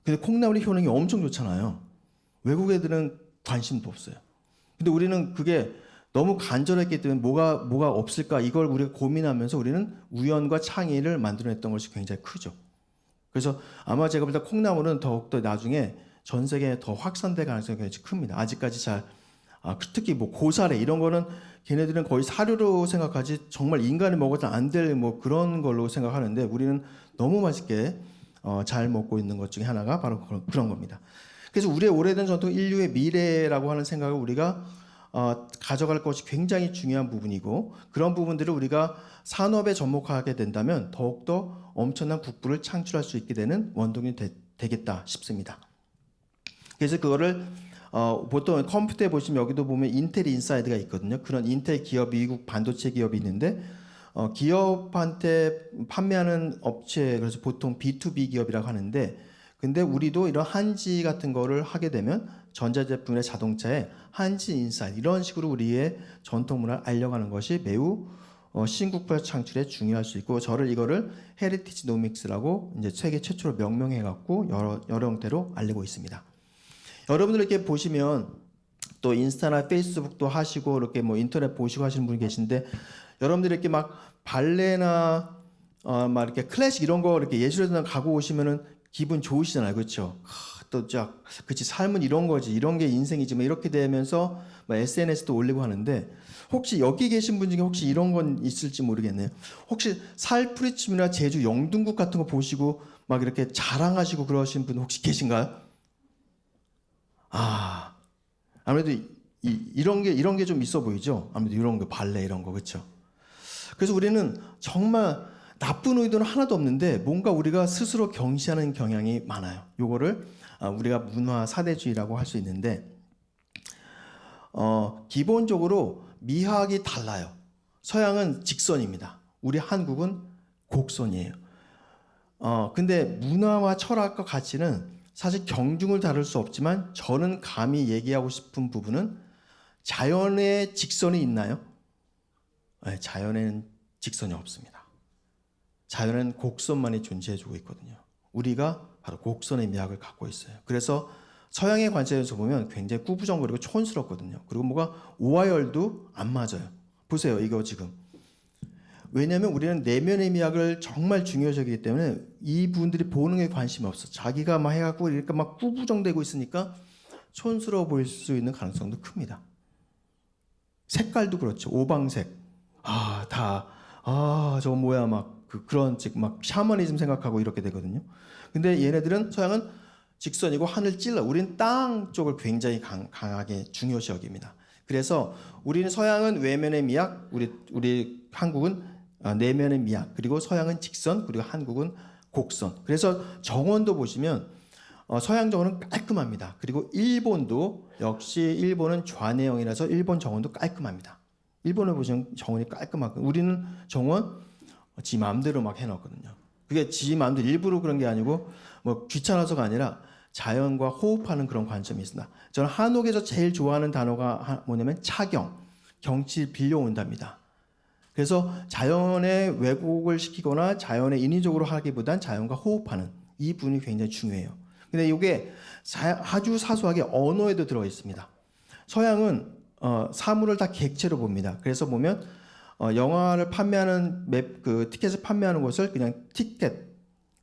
근데 콩나물의 효능이 엄청 좋잖아요. 외국 애들은 관심도 없어요. 근데 우리는 그게 너무 간절했기 때문에 뭐가 없을까 이걸 우리가 고민하면서 우리는 우연과 창의를 만들어냈던 것이 굉장히 크죠. 그래서 아마 제가 볼 때 콩나물은 더욱더 나중에 전 세계에 더 확산될 가능성이 굉장히 큽니다. 아직까지 특히 뭐 고사래 이런 거는 걔네들은 거의 사료로 생각하지 정말 인간이 먹어도 안 될 뭐 그런 걸로 생각하는데, 우리는 너무 맛있게 잘 먹고 있는 것 중에 하나가 바로 그런 겁니다. 그래서 우리의 오래된 전통, 인류의 미래라고 하는 생각을 우리가 가져갈 것이 굉장히 중요한 부분이고, 그런 부분들을 우리가 산업에 접목하게 된다면 더욱더 엄청난 국부를 창출할 수 있게 되는 원동력이 되겠다 싶습니다. 그래서 그거를 보통 컴퓨터에 보시면 여기도 보면 인텔 인사이드가 있거든요. 그런 인텔 기업, 미국 반도체 기업이 있는데 기업한테 판매하는 업체, 그래서 보통 B2B 기업이라고 하는데, 근데 우리도 이런 한지 같은 거를 하게 되면 전자제품의 자동차에 한지 인사이드 이런 식으로 우리의 전통 문화를 알려가는 것이 매우 신국부 창출에 중요할 수 있고, 이거를 헤리티지 노믹스라고 이제 세계 최초로 명명해 갖고 여러 형태로 알리고 있습니다. 여러분들 이렇게 보시면 또 인스타나 페이스북도 하시고 이렇게 뭐 인터넷 보시고 하시는 분이 계신데, 여러분들이 이렇게 막 발레나 막 이렇게 클래식 이런 거 이렇게 예술회관 가고 오시면은 기분 좋으시잖아요, 그렇죠? 그치, 삶은 이런 거지, 이런 게 인생이지, 뭐 이렇게 되면서 SNS도 올리고 하는데, 혹시 여기 계신 분 중에 혹시 이런 건 있을지 모르겠네요. 혹시 살프리춤이나 제주 영등국 같은 거 보시고 막 이렇게 자랑하시고 그러신 분 혹시 계신가요? 아무래도 이런 게 좀 있어 보이죠. 아무래도 이런 거 발레 이런 거, 그렇죠? 그래서 우리는 정말 나쁜 의도는 하나도 없는데 뭔가 우리가 스스로 경시하는 경향이 많아요. 요거를 우리가 문화 사대주의라고 할 수 있는데, 기본적으로 미학이 달라요. 서양은 직선입니다. 우리 한국은 곡선이에요. 근데 문화와 철학과 가치는 사실 경중을 다룰 수 없지만, 저는 감히 얘기하고 싶은 부분은 자연의 직선이 있나요? 네, 자연에는 직선이 없습니다. 자연은 곡선만이 존재해주고 있거든요. 우리가 바로 곡선의 미학을 갖고 있어요. 그래서 서양의 관점에서 보면 굉장히 꾸부정거리고 촌스럽거든요. 그리고 뭐가 오와열도 안 맞아요. 보세요, 이거 지금. 왜냐하면 우리는 내면의 미학을 정말 중요시 여기기 때문에 이분들이 보는 게 관심이 없어. 자기가 막 해갖고 이렇게 막 꾸부정되고 있으니까 촌스러워 보일 수 있는 가능성도 큽니다. 색깔도 그렇죠. 오방색. 저거 뭐야, 그런 막 샤머니즘 생각하고 이렇게 되거든요. 근데 얘네들은, 서양은 직선이고 하늘 찔러. 우리는 땅 쪽을 굉장히 강하게 중요시 여깁니다. 그래서 우리는 서양은 외면의 미학, 우리 한국은 내면의 미학, 그리고 서양은 직선, 그리고 한국은 곡선. 그래서 정원도 보시면 서양 정원은 깔끔합니다. 그리고 일본도 역시 일본은 좌뇌형이라서 일본 정원도 깔끔합니다. 일본을 보시면 정원이 깔끔하고 우리는 정원 지 마음대로 막 해놨거든요. 그게 지 마음대로 일부러 그런 게 아니고 뭐 귀찮아서가 아니라 자연과 호흡하는 그런 관점이 있습니다. 저는 한옥에서 제일 좋아하는 단어가 뭐냐면 차경, 경치를 빌려온답니다. 그래서 자연에 왜곡을 시키거나 자연에 인위적으로 하기보단 자연과 호흡하는 이 부분이 굉장히 중요해요. 근데 이게 아주 사소하게 언어에도 들어가 있습니다. 서양은 사물을 다 객체로 봅니다. 그래서 보면 영화를 판매하는 그 티켓을 판매하는 곳을 그냥 티켓,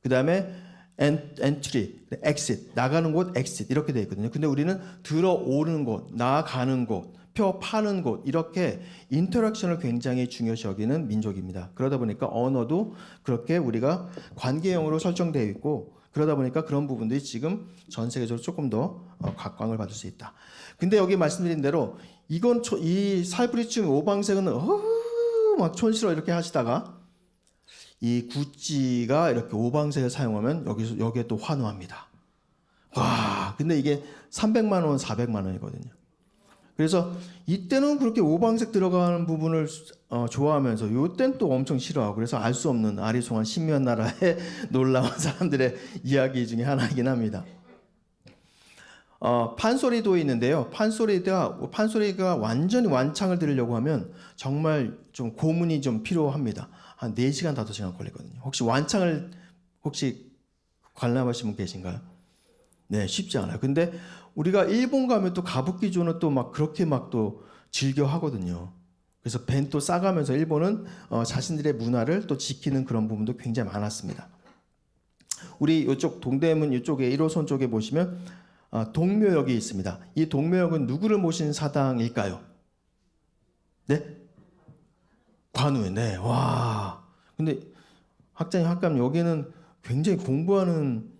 그 다음에 엔트리, 엑싯, 나가는 곳, 엑싯 이렇게 되어 있거든요. 근데 우리는 들어오는 곳, 나가는 곳, 표 파는 곳 이렇게 인터랙션을 굉장히 중요시 여기는 민족입니다. 그러다 보니까 언어도 그렇게 우리가 관계형으로 설정되어 있고 그러다 보니까 그런 부분들이 지금 전 세계적으로 조금 더 각광을 받을 수 있다. 근데 여기 말씀드린 대로 이건 이 살브리춤 오방색은 막 촌스러워 이렇게 하시다가 이 구찌가 이렇게 오방색을 사용하면 여기에 또 환호합니다. 와, 근데 이게 300만 원, 400만 원이거든요. 그래서 이때는 그렇게 오방색 들어가는 부분을 좋아하면서 이때는 또 엄청 싫어하고 그래서 알 수 없는 아리송한 신비한 나라의 놀라운 사람들의 이야기 중에 하나이긴 합니다. 판소리도 있는데요. 판소리가 완전히 완창을 들으려고 하면 정말 좀 고문이 좀 필요합니다. 한 4시간, 5시간 걸리거든요. 혹시 완창을 관람하신 분 계신가요? 네, 쉽지 않아요. 근데 우리가 일본 가면 또 가부키조는 또 막 그렇게 막 또 즐겨 하거든요. 그래서 벤또 싸가면서 일본은 자신들의 문화를 또 지키는 그런 부분도 굉장히 많았습니다. 우리 이쪽 동대문 이쪽에 1호선 쪽에 보시면 동묘역이 있습니다. 이 동묘역은 누구를 모신 사당일까요? 네? 관우에. 네. 와. 근데 학장님, 학감 여기는 굉장히 공부하는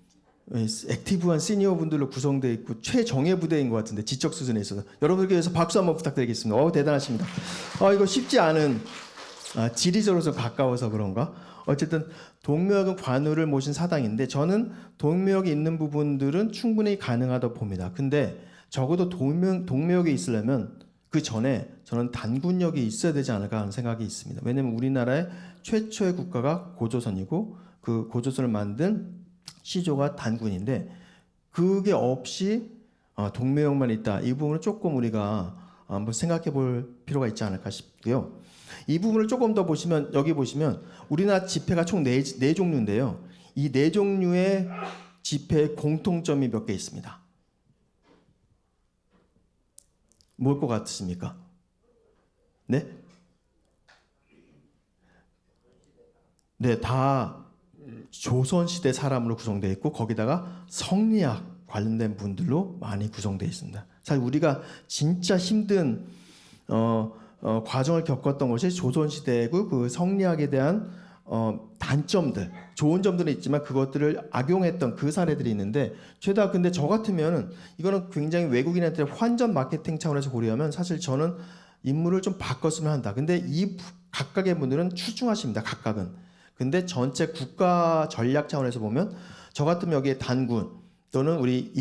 액티브한 시니어 분들로 구성되어 있고 최정예 부대인 것 같은데 지적 수준에 있어서 여러분들께 위해서 박수 한번 부탁드리겠습니다. 대단하십니다. 이거 쉽지 않은 지리적으로 좀 가까워서 그런가? 어쨌든 동묘역은 관우를 모신 사당인데 저는 동묘역에 있는 부분들은 충분히 가능하다고 봅니다. 근데 적어도 동묘역에 있으려면 그 전에 저는 단군역이 있어야 되지 않을까 하는 생각이 있습니다. 왜냐하면 우리나라의 최초의 국가가 고조선이고 그 고조선을 만든 시조가 단군인데 그게 없이 동묘역만 있다. 이 부분을 조금 우리가 한번 생각해 볼 필요가 있지 않을까 싶고요. 이 부분을 조금 더 보시면 여기 보시면 우리나라 지폐가 총 4종류인데요. 이 4종류의 지폐의 공통점이 몇 개 있습니다. 뭘 것 같으십니까? 네? 네, 다 조선시대 사람으로 구성되어 있고 거기다가 성리학 관련된 분들로 많이 구성되어 있습니다. 사실 우리가 진짜 힘든 과정을 겪었던 것이 조선시대고 그 성리학에 대한 단점들, 좋은 점들은 있지만 그것들을 악용했던 그 사례들이 있는데 죄다 근데 저 같으면은 이거는 굉장히 외국인한테 환전 마케팅 차원에서 고려하면 사실 저는 인물을 좀 바꿨으면 한다. 근데 이 각각의 분들은 출중하십니다. 각각은. 근데 전체 국가 전략 차원에서 보면 저 같으면 여기에 단군 또는 우리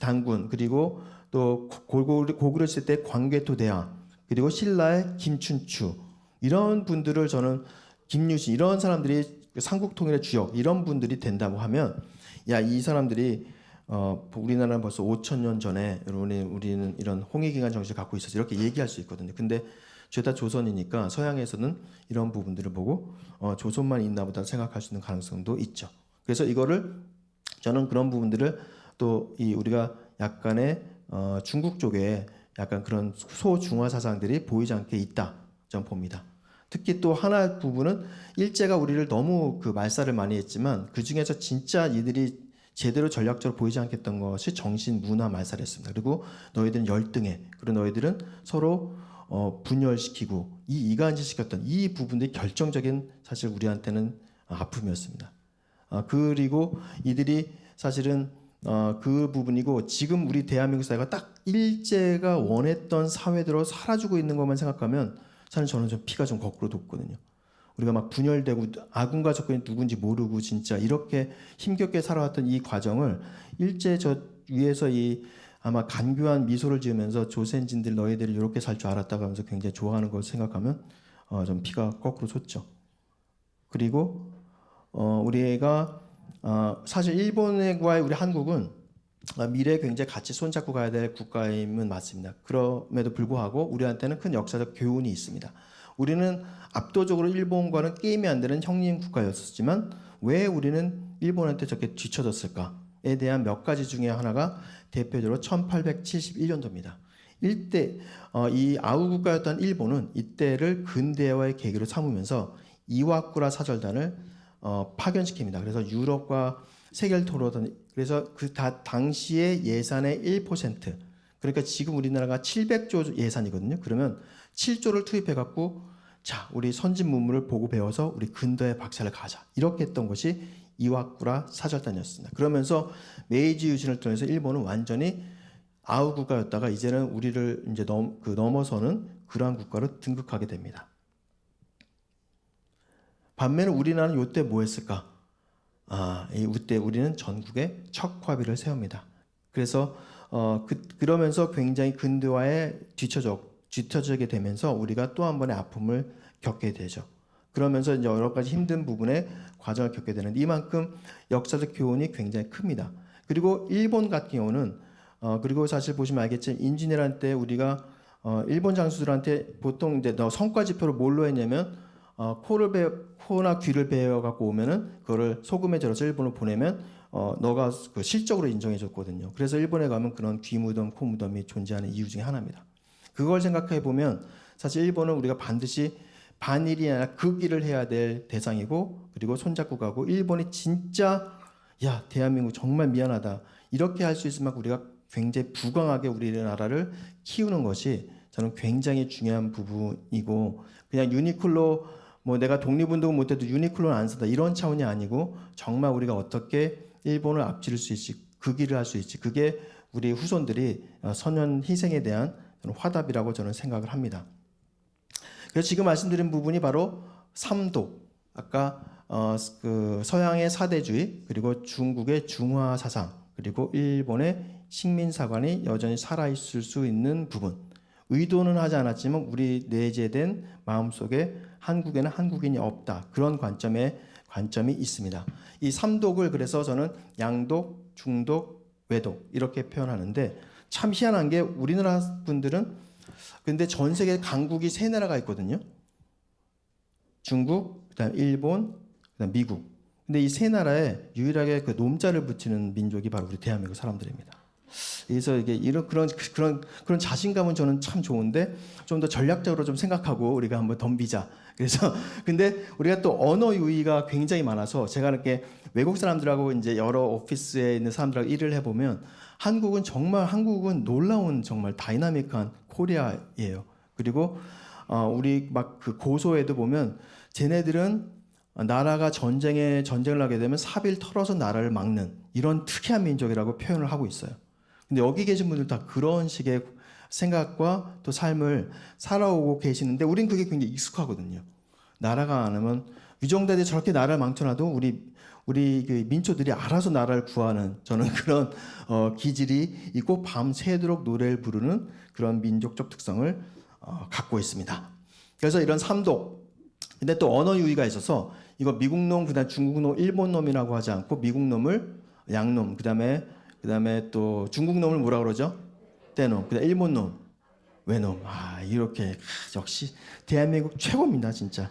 단군 그리고 또 고구려 시대 때 광개토 대왕 그리고 신라의 김춘추 이런 분들을 저는 김유신 이런 사람들이 삼국통일의 주역 이런 분들이 된다고 하면 이 사람들이 우리나라는 벌써 5,000년 전에 우리는 이런 홍익인간 정신을 갖고 있어서 이렇게 얘기할 수 있거든요. 근데 죄다 조선이니까 서양에서는 이런 부분들을 보고 조선만 있나 보다 생각할 수 있는 가능성도 있죠. 그래서 이거를 저는 그런 부분들을 또 우리가 약간의 중국 쪽에 약간 그런 소중화 사상들이 보이지 않게 있다 저는 봅니다. 특히 또 하나 부분은 일제가 우리를 너무 그 말살을 많이 했지만 그 중에서 진짜 이들이 제대로 전략적으로 보이지 않겠던 것이 정신 문화 말살이었습니다. 그리고 너희들은 열등해. 그리고 너희들은 서로 분열시키고 이간질시켰던 이 부분들이 결정적인 사실 우리한테는 아픔이었습니다. 그리고 이들이 사실은 그 부분이고 지금 우리 대한민국 사회가 딱 일제가 원했던 사회대로 살아주고 있는 것만 생각하면 사실 저는 좀 피가 좀 거꾸로 돋거든요. 우리가 막 분열되고 아군과 적군이 누군지 모르고 진짜 이렇게 힘겹게 살아왔던 이 과정을 일제 저 위에서 이 아마 간교한 미소를 지으면서 조선인들 너희들이 이렇게 살 줄 알았다고 하면서 굉장히 좋아하는 걸 생각하면 좀 피가 거꾸로 솟죠. 그리고 우리가 사실 일본과의 우리 한국은 미래에 굉장히 같이 손잡고 가야 될 국가임은 맞습니다. 그럼에도 불구하고 우리한테는 큰 역사적 교훈이 있습니다. 우리는 압도적으로 일본과는 게임이 안 되는 형님 국가였었지만 왜 우리는 일본한테 저렇게 뒤처졌을까에 대한 몇 가지 중에 하나가 대표적으로 1871년도입니다. 이때 이 아우 국가였던 일본은 이때를 근대화의 계기로 삼으면서 이와쿠라 사절단을 파견시킵니다. 그래서 유럽과 세계를 돌아다니 그래서 그 당시의 예산의 1%, 그러니까 지금 우리나라가 700조 예산이거든요. 그러면 7조를 투입해 갖고 자, 우리 선진 문물을 보고 배워서 우리 근대의 박차를 가자. 이렇게 했던 것이 이와쿠라 사절단이었습니다. 그러면서 메이지 유신을 통해서 일본은 완전히 아우 국가였다가 이제는 우리를 이제 넘어서는 그러한 국가로 등극하게 됩니다. 반면에 우리나라는 이때 뭐 했을까? 이때 우리는 전국에 척화비를 세웁니다. 그래서 그러면서 굉장히 근대화에 뒤처지게 되면서 우리가 또 한 번의 아픔을 겪게 되죠. 그러면서 이제 여러 가지 힘든 부분의 과정을 겪게 되는데 이만큼 역사적 교훈이 굉장히 큽니다. 그리고 일본 같은 경우는 그리고 사실 보시면 알겠지만 인진이란 때 우리가 일본 장수들한테 보통 이제 너 성과 지표를 뭘로 했냐면 코나 귀를 베어 갖고 오면은 그거를 소금에 절여서 일본으로 보내면 너가 그 실적으로 인정해 줬거든요. 그래서 일본에 가면 그런 귀 무덤, 코 무덤이 존재하는 이유 중에 하나입니다. 그걸 생각해 보면 사실 일본은 우리가 반드시 반일이 아니라 극일을 해야 될 대상이고 그리고 손잡고 가고 일본이 진짜 야 대한민국 정말 미안하다 이렇게 할 수 있으면 우리가 굉장히 부강하게 우리나라를 키우는 것이 저는 굉장히 중요한 부분이고 그냥 유니클로 뭐 내가 독립운동을 못해도 유니클로는 안 쓴다 이런 차원이 아니고 정말 우리가 어떻게 일본을 앞지를 수 있지 그 길을 할 수 있지 그게 우리 후손들이 선연 희생에 대한 화답이라고 저는 생각을 합니다. 그래서 지금 말씀드린 부분이 바로 삼독 아까 그 서양의 사대주의 그리고 중국의 중화 사상 그리고 일본의 식민사관이 여전히 살아있을 수 있는 부분 의도는 하지 않았지만 우리 내재된 마음속에 한국에는 한국인이 없다. 그런 관점이 있습니다. 이 삼독을 그래서 저는 양독, 중독, 외독 이렇게 표현하는데 참 희한한 게 우리나라 분들은 근데 전 세계 강국이 세 나라가 있거든요. 중국, 그다음 일본, 그다음 미국. 근데 이 세 나라에 유일하게 그 놈자를 붙이는 민족이 바로 우리 대한민국 사람들입니다. 그래서 이게 이런 그런 자신감은 저는 참 좋은데 좀 더 전략적으로 좀 생각하고 우리가 한번 덤비자. 그래서 근데 우리가 또 언어 유희가 굉장히 많아서 제가 이렇게 외국 사람들하고 이제 여러 오피스에 있는 사람들하고 일을 해보면 한국은 놀라운 정말 다이나믹한 코리아예요. 그리고 우리 막 그 고소에도 보면 쟤네들은 나라가 전쟁을 하게 되면 사비를 털어서 나라를 막는 이런 특이한 민족이라고 표현을 하고 있어요. 근데 여기 계신 분들 다 그런 식의 생각과 또 삶을 살아오고 계시는데 우린 그게 굉장히 익숙하거든요. 나라가 안 하면 위정자들이 저렇게 나라를 망쳐놔도 우리 그 민초들이 알아서 나라를 구하는 저는 그런 기질이 있고 밤새도록 노래를 부르는 그런 민족적 특성을 갖고 있습니다. 그래서 이런 삼독 근데 또 언어 유희가 있어서 이거 미국 놈 그다음 중국 놈 일본 놈이라고 하지 않고 미국 놈을 양놈 그다음에 또 중국 놈을 뭐라 그러죠? 떼놈 그다음 일본 놈 외놈 이렇게 역시 대한민국 최고입니다 진짜.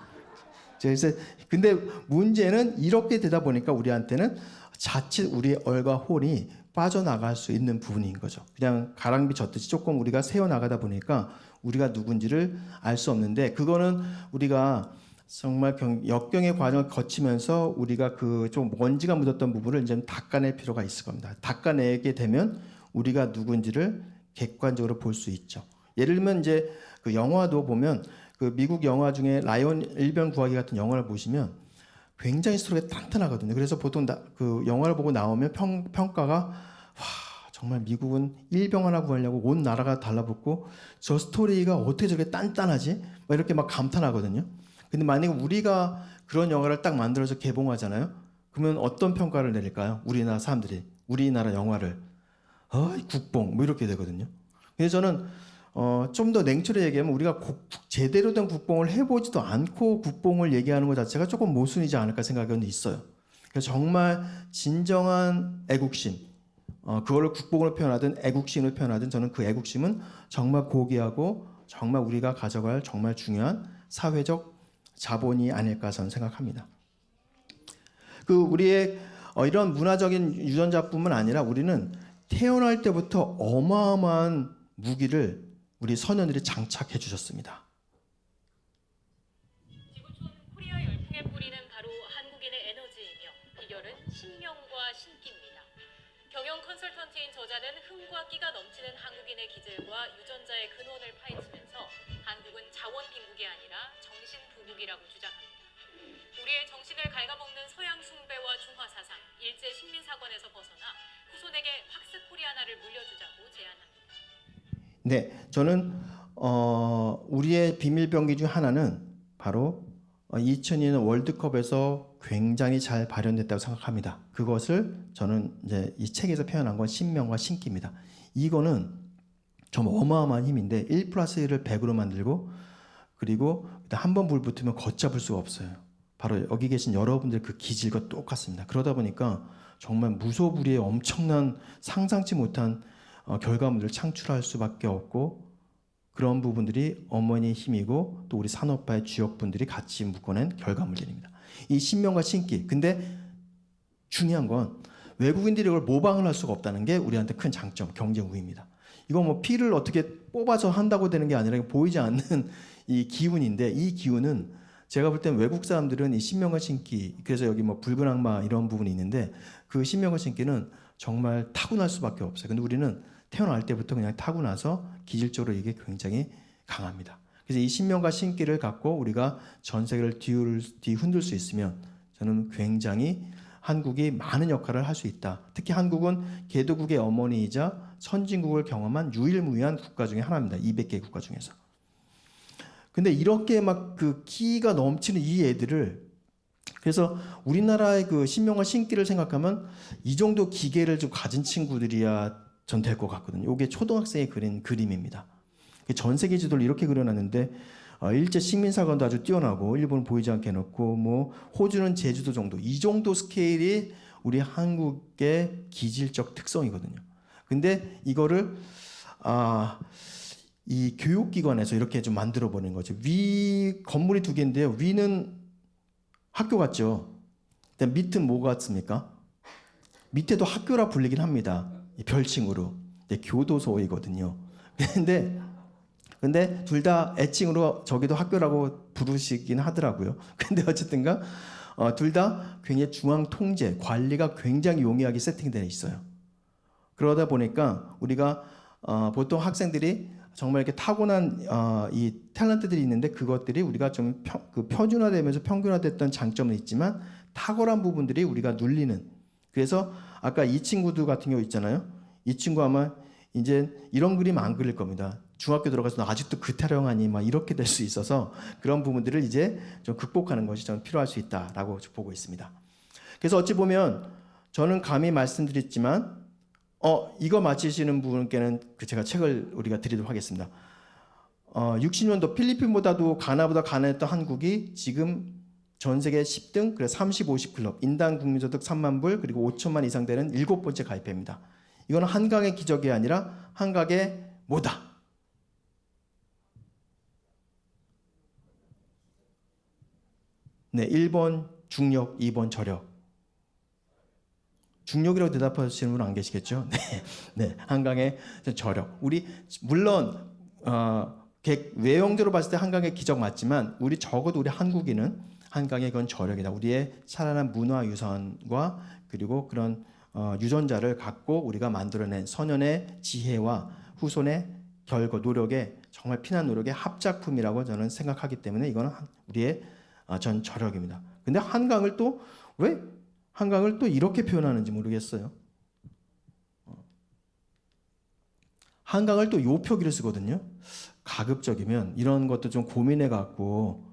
그래서 근데 문제는 이렇게 되다 보니까 우리한테는 자칫 우리 얼과 혼이 빠져나갈 수 있는 부분인 거죠. 그냥 가랑비 젓듯이 조금 우리가 새어나가다 보니까 우리가 누군지를 알 수 없는데 그거는 우리가 정말 역경의 과정을 거치면서 우리가 그 좀 먼지가 묻었던 부분을 이제 닦아낼 필요가 있을 겁니다. 닦아내게 되면 우리가 누군지를 객관적으로 볼 수 있죠. 예를 들면 이제 그 영화도 보면 그 미국 영화 중에 라이온 일병 구하기 같은 영화를 보시면 굉장히 스토리가 탄탄하거든요. 그래서 보통 그 영화를 보고 나오면 평가가 와 정말 미국은 일병 하나 구하려고 온 나라가 달라붙고 저 스토리가 어떻게 저렇게 단단하지? 막 이렇게 막 감탄하거든요. 근데 만약에 우리가 그런 영화를 딱 만들어서 개봉하잖아요. 그러면 어떤 평가를 내릴까요? 우리나라 사람들이 우리나라 영화를 국뽕 뭐 이렇게 되거든요. 그래서 저는 좀 더 냉철하게 얘기하면 우리가 제대로 된 국뽕을 해보지도 않고 국뽕을 얘기하는 것 자체가 조금 모순이지 않을까 생각은 있어요. 그래서 정말 진정한 애국심, 그거를 국뽕으로 표현하든 애국심을 표현하든 저는 그 애국심은 정말 고귀하고 정말 우리가 가져갈 정말 중요한 사회적 자본이 아닐까 저는 생각합니다. 그 우리의 이런 문화적인 유전자뿐만 아니라 우리는 태어날 때부터 어마어마한 무기를 우리 선현들이 장착해 주셨습니다. 지구촌 코리아 열풍의 뿌리는 바로 한국인의 에너지이며 비결은 신명과 신기입니다. 경영 컨설턴트인 저자는 흥과 끼가 넘치는 한국인의 기질과 유전자의 근원을 파헤치면서 한국은 자원 빈국이 아니라 정신 부국이라고 주장합니다. 우리의 정신을 갉아먹는 서양 숭배와 중화 사상, 일제 식민 사관에서 벗어나 후손에게 확스 코리아나를 물려주자고 제안합니다. 네, 저는 우리의 비밀병기 중 하나는 바로 2002년 월드컵에서 굉장히 잘 발현됐다고 생각합니다. 그것을 저는 이제 이 책에서 표현한 건 신명과 신기입니다. 이거는 정말 어마어마한 힘인데 1+1을 100으로 만들고 그리고 한 번 불 붙으면 걷잡을 수가 없어요. 바로 여기 계신 여러분들 그 기질과 똑같습니다. 그러다 보니까 정말 무소불위의 엄청난 상상치 못한 결과물을 창출할 수밖에 없고 그런 부분들이 어머니의 힘이고 또 우리 산업화의 주역분들이 같이 묶어낸 결과물들입니다. 이 신명과 신기. 근데 중요한 건 외국인들이 이걸 모방을 할 수가 없다는 게 우리한테 큰 장점, 경쟁 우위입니다. 이거 뭐 피를 어떻게 뽑아서 한다고 되는 게 아니라 보이지 않는 이 기운인데 이 기운은 제가 볼 땐 외국 사람들은 이 신명과 신기, 그래서 여기 뭐 붉은 악마 이런 부분이 있는데 그 신명과 신기는 정말 타고날 수밖에 없어요. 근데 우리는 태어날 때부터 그냥 타고나서 기질적으로 이게 굉장히 강합니다. 그래서 이 신명과 신기를 갖고 우리가 전 세계를 뒤흔들 수 있으면 저는 굉장히 한국이 많은 역할을 할 수 있다. 특히 한국은 개도국의 어머니이자 선진국을 경험한 유일무이한 국가 중에 하나입니다. 200개 국가 중에서. 근데 이렇게 막 그 끼가 넘치는 이 애들을 그래서 우리나라의 그 신명과 신기를 생각하면 이 정도 기계를 좀 가진 친구들이야 전 될 것 같거든요. 이게 초등학생이 그린 그림입니다. 전 세계 지도를 이렇게 그려놨는데 일제 식민사관도 아주 뛰어나고 일본은 보이지 않게 해놓고 뭐 호주는 제주도 정도 이 정도 스케일이 우리 한국의 기질적 특성이거든요. 근데 이거를 이 교육기관에서 이렇게 좀 만들어 보는 거죠. 위 건물이 두 개인데요. 위는 학교 같죠. 밑은 뭐 같습니까? 밑에도 학교라 불리긴 합니다. 이 별칭으로. 교도소이거든요. 근데 둘 다 애칭으로 저기도 학교라고 부르시긴 하더라고요. 근데 어쨌든가 둘 다 굉장히 중앙 통제, 관리가 굉장히 용이하게 세팅되어 있어요. 그러다 보니까 우리가 보통 학생들이 정말 이렇게 타고난 이 탤런트들이 있는데 그것들이 우리가 좀 표준화되면서 평균화됐던 장점은 있지만 탁월한 부분들이 우리가 눌리는. 그래서 아까 이 친구들 같은 경우 있잖아요. 이 친구 아마 이제 이런 그림 안 그릴 겁니다. 중학교 들어가서 너 아직도 그 타령하니 막 이렇게 될 수 있어서 그런 부분들을 이제 좀 극복하는 것이 저는 필요할 수 있다라고 보고 있습니다. 그래서 어찌 보면 저는 감히 말씀드렸지만 이거 맞히시는 분께는 제가 책을 우리가 드리도록 하겠습니다. 60년도 필리핀보다도 가나보다 가난했던 한국이 지금 전 세계 10등, 그래서 30, 50 클럽, 인당 국민소득 3만 불, 그리고 5천만 이상 되는 7번째 가입회입니다. 이거는 한강의 기적이 아니라 한강의 뭐다? 네, 1번 중력, 2번 저력. 중력이라고 대답하시는 분은 안 계시겠죠? 네, 한강의 저력. 우리 물론 외형적으로 봤을 때 한강의 기적 맞지만 우리 적어도 우리 한국인은 한강의 그건 저력이다. 우리의 살아난 문화유산과 그리고 그런 유전자를 갖고 우리가 만들어낸 선현의 지혜와 후손의 결과 노력의 정말 피난 노력의 합작품이라고 저는 생각하기 때문에 이거는 우리의 전 저력입니다. 근데 한강을 또 왜 한강을 또 이렇게 표현하는지 모르겠어요. 한강을 또 요 표기를 쓰거든요. 가급적이면 이런 것도 좀 고민해 갖고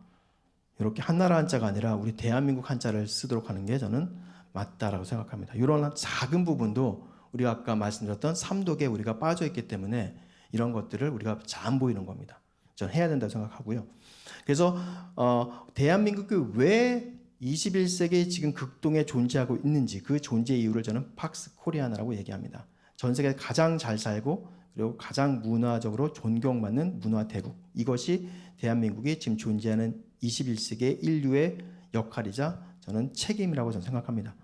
이렇게 한나라 한자가 아니라 우리 대한민국 한자를 쓰도록 하는 게 저는 맞다라고 생각합니다. 이런 작은 부분도 우리가 아까 말씀드렸던 삼독에 우리가 빠져 있기 때문에 이런 것들을 우리가 잘 안 보이는 겁니다. 저는 해야 된다고 생각하고요. 그래서 대한민국이 왜 21세기에 지금 극동에 존재하고 있는지 그 존재 이유를 저는 팍스 코리아나라고 얘기합니다. 전 세계 가장 잘 살고 그리고 가장 문화적으로 존경받는 문화 대국, 이것이 대한민국이 지금 존재하는 21세기의 인류의 역할이자 저는 책임이라고 저는 생각합니다.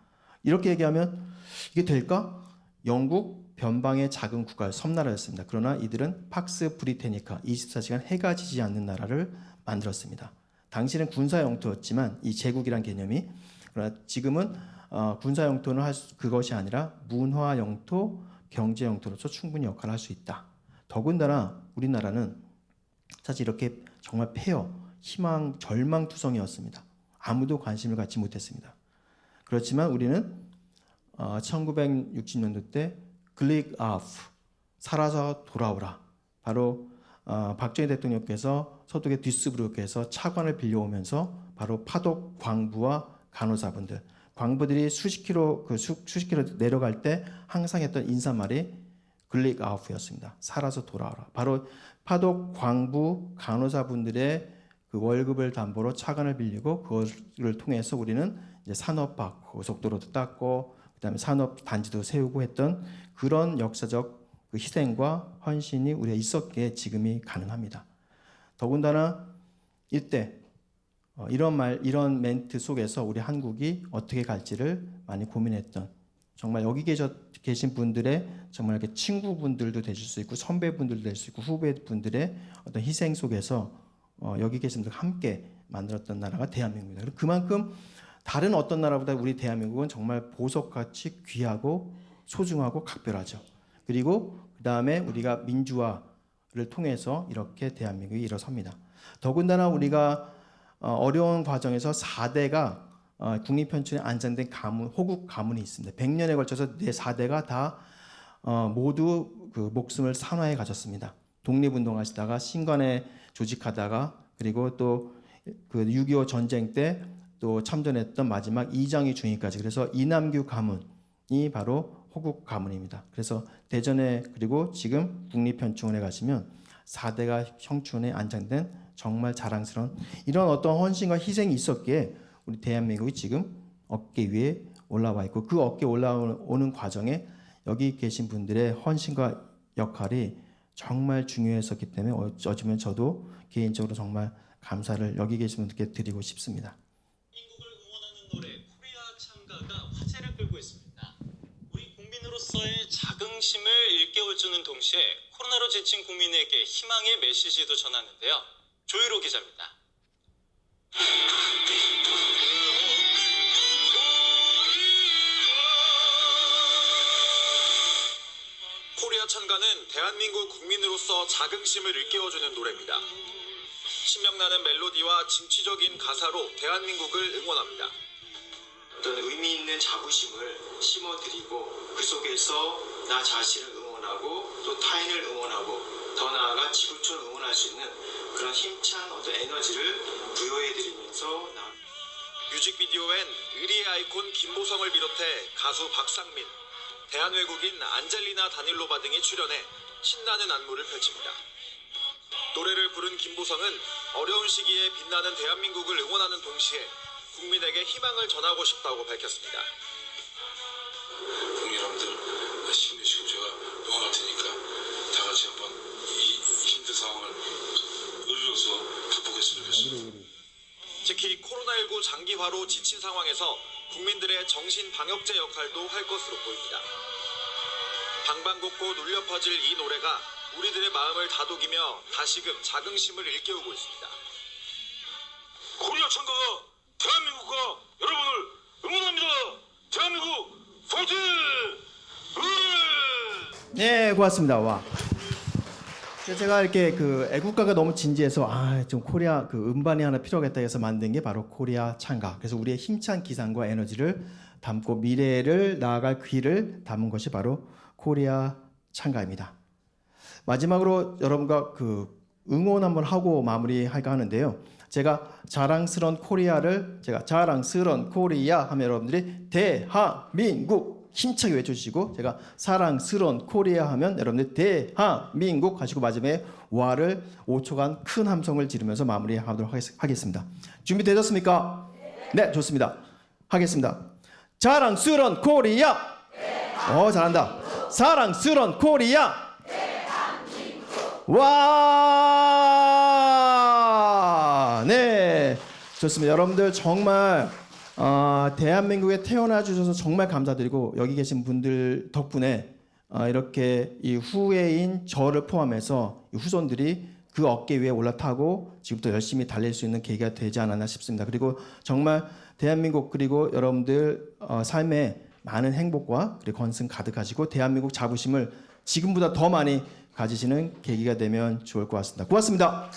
이렇게 얘기하면 이게 될까? 영국 변방의 작은 국가 섬나라였습니다. 그러나 이들은 팍스 브리테니카 24시간 해가 지지 않는 나라를 만들었습니다. 당시는 군사 영토였지만 이 제국이란 개념이, 그러나 지금은 군사 영토는 그것이 아니라 문화 영토, 경제 영토로서 충분히 역할을 할 수 있다. 더군다나 우리나라는 사실 이렇게 정말 폐허, 희망, 절망투성이었습니다. 아무도 관심을 갖지 못했습니다. 그렇지만 우리는 1960년도 때 글릭 아프, 살아서 돌아오라. 바로 박정희 대통령께서 서독의 듀스부르크에서 차관을 빌려오면서 바로 파독 광부와 간호사분들, 광부들이 수십 킬로 내려갈 때 항상 했던 인사말이 글릭 아우프였습니다. 살아서 돌아오라. 바로 파독 광부 간호사분들의 그 월급을 담보로 차관을 빌리고 그것을 통해서 우리는 이제 산업화 고속도로도 닦고 그다음에 산업 단지도 세우고 했던 그런 역사적 그 희생과 헌신이 우리가 있었기에 지금이 가능합니다. 더군다나 이때 이런 멘트 속에서 우리 한국이 어떻게 갈지를 많이 고민했던, 정말 여기 계신 분들의 정말 이렇게 친구분들도 되실 수 있고 선배분들도 될 수 있고 후배분들의 어떤 희생 속에서 여기 계신 분들 함께 만들었던 나라가 대한민국입니다. 그만큼 다른 어떤 나라보다 우리 대한민국은 정말 보석같이 귀하고 소중하고 각별하죠. 그리고 그 다음에 우리가 민주화를 통해서 이렇게 대한민국이 일어섭니다. 더군다나 우리가 어려운 과정에서 4대가 국립현충에 안장된 가문, 호국 가문이 있습니다. 100년에 걸쳐서 4대가 다 모두 그 목숨을 산화해 가졌습니다. 독립운동하시다가 신관에 조직하다가 그리고 또 그 6.25 전쟁 때 또 참전했던 마지막 이장희 중위까지, 그래서 이남규 가문이 바로 호국 가문입니다. 그래서 대전에 그리고 지금 국립현충원에 가시면 4대가 형충원에 안장된 정말 자랑스러운 이런 어떤 헌신과 희생이 있었기에 우리 대한민국이 지금 어깨 위에 올라와 있고, 그 어깨 올라오는 과정에 여기 계신 분들의 헌신과 역할이 정말 중요했었기 때문에 어쩌면 저도 개인적으로 정말 감사를 여기 계신 분들께 드리고 싶습니다. 한국을 응원하는 노래 코리아 참가가 화제를 끌고 있습니다. 우리 국민으로서의 자긍심을 일깨워주는 동시에 코로나로 지친 국민에게 희망의 메시지도 전하는데요. 조유로 기자입니다. 코리아 찬가는 대한민국 국민으로서 자긍심을 일깨워주는 노래입니다. 신명나는 멜로디와 진취적인 가사로 대한민국을 응원합니다. 어떤 의미 있는 자부심을 심어드리고 그 속에서 나 자신을 응원하고 또 타인을 응원하고 더 나아가 지구촌을 응원할 수 있는 그런 힘찬 어떤 에너지를 부여해드리면서 뮤직비디오엔 의리의 아이콘 김보성을 비롯해 가수 박상민, 대한외국인 안젤리나 다닐로바 등이 출연해 신나는 안무를 펼칩니다. 노래를 부른 김보성은 어려운 시기에 빛나는 대한민국을 응원하는 동시에 국민에게 희망을 전하고 싶다고 밝혔습니다. 국민 여러분들 힘내시고 제가 응원할 테니까 다 같이 한번 이 힘든 상황을 의리로서 극복했으면 좋겠습니다. 특히 코로나19 장기화로 지친 상황에서 국민들의 정신 방역제 역할도 할 것으로 보입니다. 방방곡곡 울려 퍼질 이 노래가 우리들의 마음을 다독이며 다시금 자긍심을 일깨우고 있습니다. 코리아 참가가 대한민국과 여러분을 응원합니다. 대한민국 파이팅! 네, 고맙습니다. 와. 제가 이렇게 그 애국가가 너무 진지해서 좀 코리아 그 음반이 하나 필요하겠다 해서 만든 게 바로 코리아 찬가. 그래서 우리의 힘찬 기상과 에너지를 담고 미래를 나아갈 귀를 담은 것이 바로 코리아 찬가입니다. 마지막으로 여러분과 그 응원 한번 하고 마무리할까 하는데요. 제가 자랑스러운 코리아를 제가 자랑스러운 코리아 하면 여러분들이 대한민국 힘차게 외쳐주시고, 제가 사랑스러운 코리아 하면 여러분들 대한민국 하시고 마지막에 와를 5초간 큰 함성을 지르면서 마무리하도록 하겠습니다. 준비되셨습니까? 네, 좋습니다. 하겠습니다. 자랑스러운 코리아. 잘한다. 사랑스러운 코리아. 와, 네, 좋습니다. 여러분들 정말 대한민국에 태어나 주셔서 정말 감사드리고, 여기 계신 분들 덕분에 이렇게 이 후예인 저를 포함해서 이 후손들이 그 어깨 위에 올라타고 지금부터 열심히 달릴 수 있는 계기가 되지 않았나 싶습니다. 그리고 정말 대한민국 그리고 여러분들 삶에 많은 행복과 그리고 건승 가득하시고 대한민국 자부심을 지금보다 더 많이 가지시는 계기가 되면 좋을 것 같습니다. 고맙습니다.